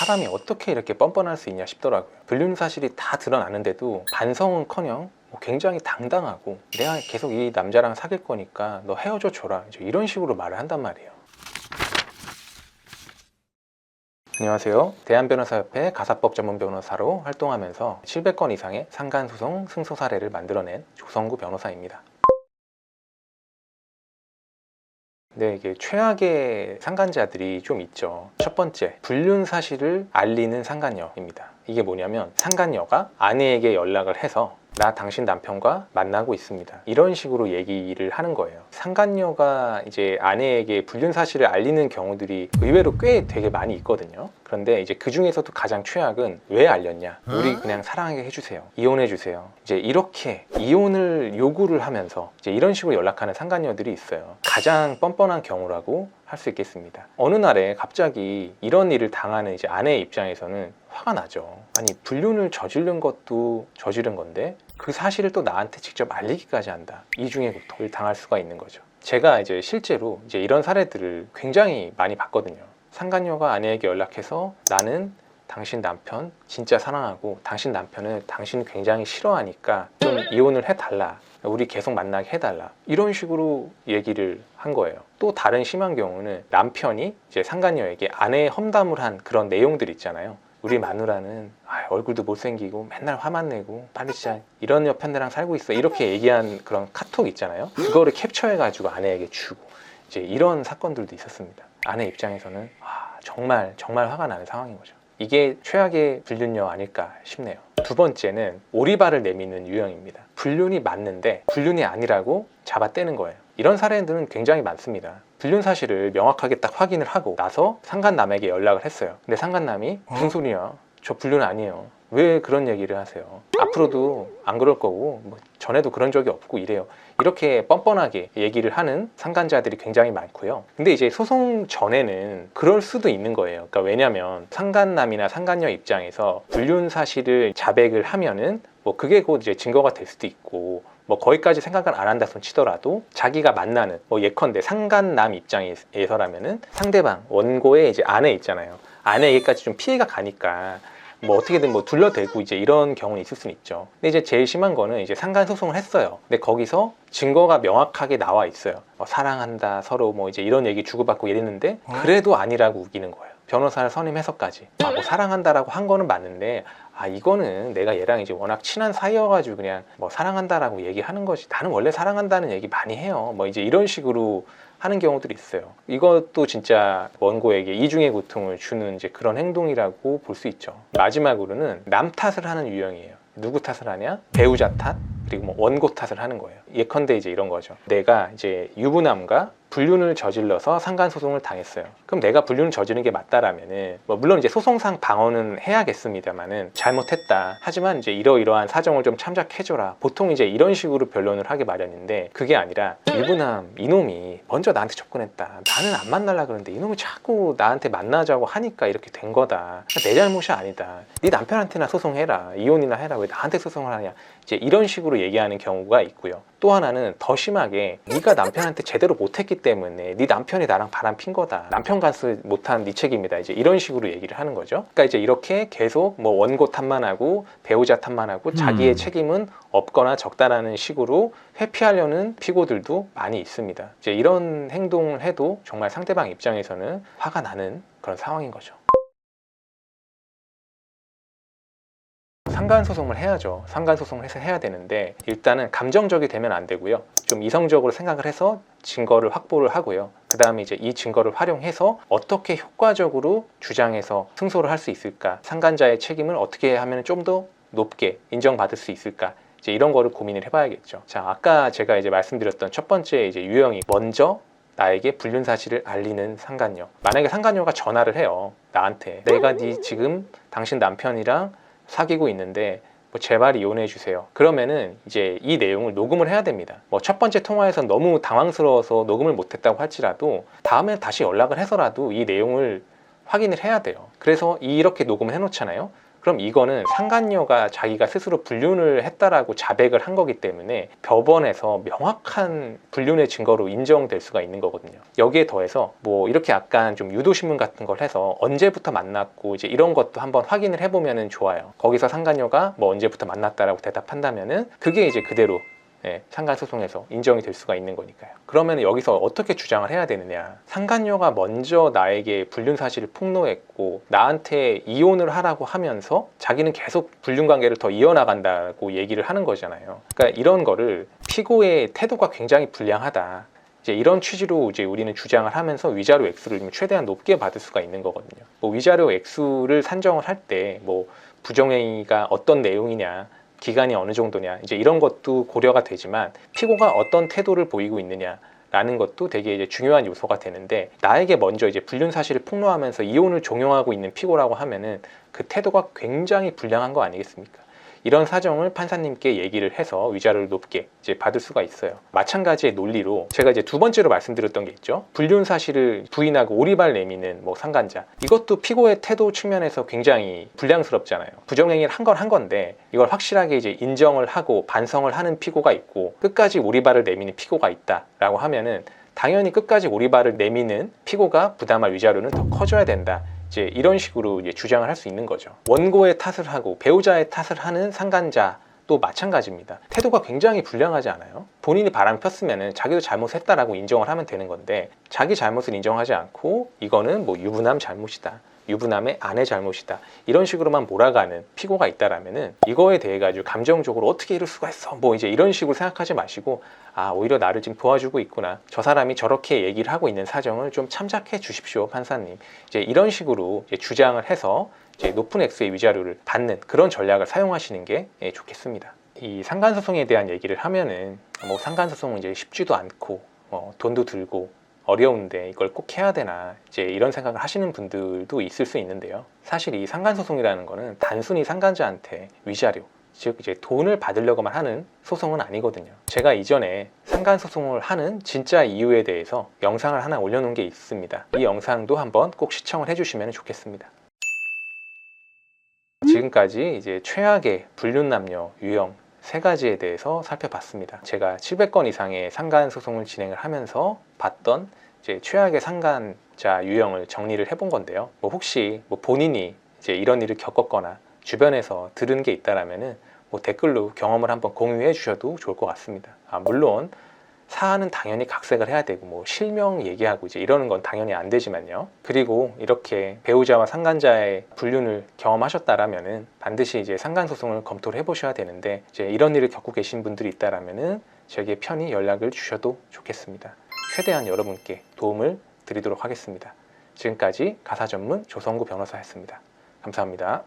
사람이 어떻게 이렇게 뻔뻔할 수 있냐 싶더라고요. 불륜 사실이 다 드러나는데도 반성은커녕 굉장히 당당하고 내가 계속 이 남자랑 사귈 거니까 너 헤어져 줘라, 이런 식으로 말을 한단 말이에요. 안녕하세요. 대한변호사협회 가사법 전문 변호사로 활동하면서 700건 이상의 상간소송 승소 사례를 만들어낸 조성구 변호사입니다. 네, 이게 최악의 상간자들이 좀 있죠. 첫 번째, 불륜 사실을 알리는 상간녀입니다. 이게 뭐냐면 상간녀가 아내에게 연락을 해서 나 당신 남편과 만나고 있습니다, 이런 식으로 얘기를 하는 거예요. 상간녀가 이제 아내에게 불륜 사실을 알리는 경우들이 의외로 꽤 되게 많이 있거든요. 그런데 이제 그 중에서도 가장 최악은 왜 알렸냐, 우리 그냥 사랑하게 해주세요, 이혼해 주세요, 이제 이렇게 이혼을 요구를 하면서 이제 이런 식으로 연락하는 상간녀들이 있어요. 가장 뻔뻔한 경우라고 할 수 있겠습니다. 어느 날에 갑자기 이런 일을 당하는 이제 아내의 입장에서는 화가 나죠. 아니, 불륜을 저지른 것도 저지른 건데 그 사실을 또 나한테 직접 알리기까지 한다. 이중의 고통을 당할 수가 있는 거죠. 제가 이제 실제로 이제 이런 사례들을 굉장히 많이 봤거든요. 상간녀가 아내에게 연락해서 나는 당신 남편 진짜 사랑하고 당신 남편은 당신 굉장히 싫어하니까 좀 이혼을 해달라, 우리 계속 만나게 해달라, 이런 식으로 얘기를 한 거예요. 또 다른 심한 경우는 남편이 이제 상간녀에게 아내의 험담을 한 그런 내용들 있잖아요. 우리 마누라는 얼굴도 못생기고 맨날 화만 내고 빨리 진짜 이런 여편네랑 살고 있어, 이렇게 얘기한 그런 카톡 있잖아요. 그거를 캡처해가지고 아내에게 주고 이제 이런 사건들도 있었습니다. 아내 입장에서는 정말 화가 나는 상황인 거죠. 이게 최악의 불륜녀 아닐까 싶네요. 두 번째는 오리발을 내미는 유형입니다. 불륜이 맞는데 불륜이 아니라고 잡아떼는 거예요. 이런 사례들은 굉장히 많습니다. 불륜 사실을 명확하게 딱 확인을 하고 나서 상간남에게 연락을 했어요. 근데 상간남이 무슨 소리야, 저 불륜 아니에요, 왜 그런 얘기를 하세요, 앞으로도 안 그럴 거고 전에도 그런 적이 없고 이래요, 이렇게 뻔뻔하게 얘기를 하는 상간자들이 굉장히 많고요. 근데 이제 소송 전에는 그럴 수도 있는 거예요. 그러니까 왜냐면 상간남이나 상간녀 입장에서 불륜 사실을 자백을 하면은 그게 곧 이제 증거가 될 수도 있고 거기까지 생각을 안 한다 손 치더라도 자기가 만나는 예컨대 상간남 입장에서라면은 상대방 원고의 이제 아내 있잖아요. 아내에게까지 좀 피해가 가니까 어떻게든 둘러대고 이제 이런 경우는 있을 수는 있죠. 근데 이제 제일 심한 거는 이제 상간 소송을 했어요. 근데 거기서 증거가 명확하게 나와 있어요. 사랑한다 서로 이제 이런 얘기 주고받고 이랬는데 그래도 아니라고 우기는 거예요. 변호사를 선임해서까지 사랑한다라고 한 거는 맞는데 이거는 내가 얘랑 이제 워낙 친한 사이여가지고 그냥 사랑한다라고 얘기하는 것이, 나는 원래 사랑한다는 얘기 많이 해요, 이제 이런 식으로 하는 경우들이 있어요. 이것도 진짜 원고에게 이중의 고통을 주는 이제 그런 행동이라고 볼 수 있죠. 마지막으로는 남 탓을 하는 유형이에요. 누구 탓을 하냐? 배우자 탓, 그리고 원고 탓을 하는 거예요. 예컨대 이제 이런 거죠. 내가 이제 유부남과 불륜을 저질러서 상간소송을 당했어요. 그럼 내가 불륜을 저지른 게 맞다라면은 물론 이제 소송상 방어는 해야겠습니다만은 잘못했다, 하지만 이제 이러이러한 사정을 좀 참작해줘라, 보통 이제 이런 식으로 변론을 하기 마련인데 그게 아니라 유부남 이놈이 먼저 나한테 접근했다, 나는 안 만나려고 그러는데 이놈이 자꾸 나한테 만나자고 하니까 이렇게 된 거다, 내 잘못이 아니다, 네 남편한테나 소송해라, 이혼이나 해라, 왜 나한테 소송을 하냐, 이제 이런 식으로 얘기하는 경우가 있고요. 또 하나는 더 심하게 네가 남편한테 제대로 못했기 때문에 네 남편이 나랑 바람 핀 거다, 남편 간수 못한 네 책임이다, 이제 이런 식으로 얘기를 하는 거죠. 그러니까 이제 이렇게 계속 원고 탓만 하고 배우자 탓만 하고 자기의 책임은 없거나 적다라는 식으로 회피하려는 피고들도 많이 있습니다. 이제 이런 행동을 해도 정말 상대방 입장에서는 화가 나는 그런 상황인 거죠. 상간소송을 해야죠. 상간소송을 해야 되는데 일단은 감정적이 되면 안 되고요. 좀 이성적으로 생각을 해서 증거를 확보를 하고요. 그 다음에 이제 이 증거를 활용해서 어떻게 효과적으로 주장해서 승소를 할 수 있을까, 상간자의 책임을 어떻게 하면 좀 더 높게 인정받을 수 있을까, 이제 이런 거를 고민을 해봐야겠죠. 자, 아까 제가 이제 말씀드렸던 첫 번째 이제 유형이 먼저 나에게 불륜 사실을 알리는 상간녀. 만약에 상간녀가 전화를 해요, 나한테 내가 지금 당신 남편이랑 사귀고 있는데 제발 이혼해 주세요. 그러면은 이제 이 내용을 녹음을 해야 됩니다. 첫 번째 통화에서 너무 당황스러워서 녹음을 못했다고 할지라도 다음에 다시 연락을 해서라도 이 내용을 확인을 해야 돼요. 그래서 이렇게 녹음을 해놓잖아요. 그럼 이거는 상간녀가 자기가 스스로 불륜을 했다라고 자백을 한 거기 때문에 법원에서 명확한 불륜의 증거로 인정될 수가 있는 거거든요. 여기에 더해서 뭐 이렇게 약간 좀 유도신문 같은 걸 해서 언제부터 만났고 이제 이런 것도 한번 확인을 해보면은 좋아요. 거기서 상간녀가 뭐 언제부터 만났다라고 대답한다면은 그게 이제 그대로 상간소송에서 인정이 될 수가 있는 거니까요. 그러면 여기서 어떻게 주장을 해야 되느냐. 상간녀가 먼저 나에게 불륜 사실을 폭로했고 나한테 이혼을 하라고 하면서 자기는 계속 불륜 관계를 더 이어나간다고 얘기를 하는 거잖아요. 그러니까 이런 거를 피고의 태도가 굉장히 불량하다, 이제 이런 취지로 이제 우리는 주장을 하면서 위자료 액수를 최대한 높게 받을 수가 있는 거거든요. 뭐 위자료 액수를 산정을 할 때 뭐 부정행위가 어떤 내용이냐, 기간이 어느 정도냐, 이제 이런 것도 고려가 되지만 피고가 어떤 태도를 보이고 있느냐라는 것도 되게 이제 중요한 요소가 되는데, 나에게 먼저 이제 불륜 사실을 폭로하면서 이혼을 종용하고 있는 피고라고 하면은 그 태도가 굉장히 불량한 거 아니겠습니까? 이런 사정을 판사님께 얘기를 해서 위자료를 높게 이제 받을 수가 있어요. 마찬가지의 논리로 제가 이제 두 번째로 말씀드렸던 게 있죠. 불륜 사실을 부인하고 오리발 내미는 뭐 상간자. 이것도 피고의 태도 측면에서 굉장히 불량스럽잖아요. 부정행위를 한 건 한 건데 이걸 확실하게 이제 인정을 하고 반성을 하는 피고가 있고 끝까지 오리발을 내미는 피고가 있다라고 하면은 당연히 끝까지 오리발을 내미는 피고가 부담할 위자료는 더 커져야 된다. 이제 이런 식으로 이제 주장을 할 수 있는 거죠. 원고의 탓을 하고 배우자의 탓을 하는 상간자도 마찬가지입니다. 태도가 굉장히 불량하지 않아요? 본인이 바람 폈으면은 자기도 잘못했다라고 인정을 하면 되는 건데 자기 잘못을 인정하지 않고 이거는 뭐 유부남 잘못이다, 유부남의 아내 잘못이다, 이런 식으로만 몰아가는 피고가 있다라면은 이거에 대해 가지고 감정적으로 어떻게 이럴 수가 있어, 뭐 이제 이런 식으로 생각하지 마시고, 아 오히려 나를 지금 도와주고 있구나, 저 사람이 저렇게 얘기를 하고 있는 사정을 좀 참작해 주십시오 판사님, 이제 이런 식으로 이제 주장을 해서 이제 높은 액수의 위자료를 받는 그런 전략을 사용하시는 게 좋겠습니다. 이 상간소송에 대한 얘기를 하면은 뭐 상간소송은 이제 쉽지도 않고 돈도 들고 어려운데 이걸 꼭 해야 되나, 이제 이런 생각을 하시는 분들도 있을 수 있는데요. 사실 이 상간소송이라는 거는 단순히 상간자한테 위자료, 즉 이제 돈을 받으려고만 하는 소송은 아니거든요. 제가 이전에 상간소송을 하는 진짜 이유에 대해서 영상을 하나 올려놓은 게 있습니다. 이 영상도 한번 꼭 시청을 해주시면 좋겠습니다. 지금까지 이제 최악의 불륜 남녀 유형 세 가지에 대해서 살펴봤습니다. 제가 700건 이상의 상간 소송을 진행을 하면서 봤던 이제 최악의 상간자 유형을 정리를 해본 건데요. 뭐 혹시 뭐 본인이 이제 이런 일을 겪었거나 주변에서 들은 게 있다라면은 뭐 댓글로 경험을 한번 공유해 주셔도 좋을 것 같습니다. 물론 사안은 당연히 각색을 해야 되고 뭐 실명 얘기하고 이제 이러는 건 당연히 안 되지만요. 그리고 이렇게 배우자와 상간자의 불륜을 경험하셨다라면은 반드시 이제 상간 소송을 검토를 해보셔야 되는데, 이제 이런 일을 겪고 계신 분들이 있다라면은 저에게 편히 연락을 주셔도 좋겠습니다. 최대한 여러분께 도움을 드리도록 하겠습니다. 지금까지 가사 전문 조성구 변호사였습니다. 감사합니다.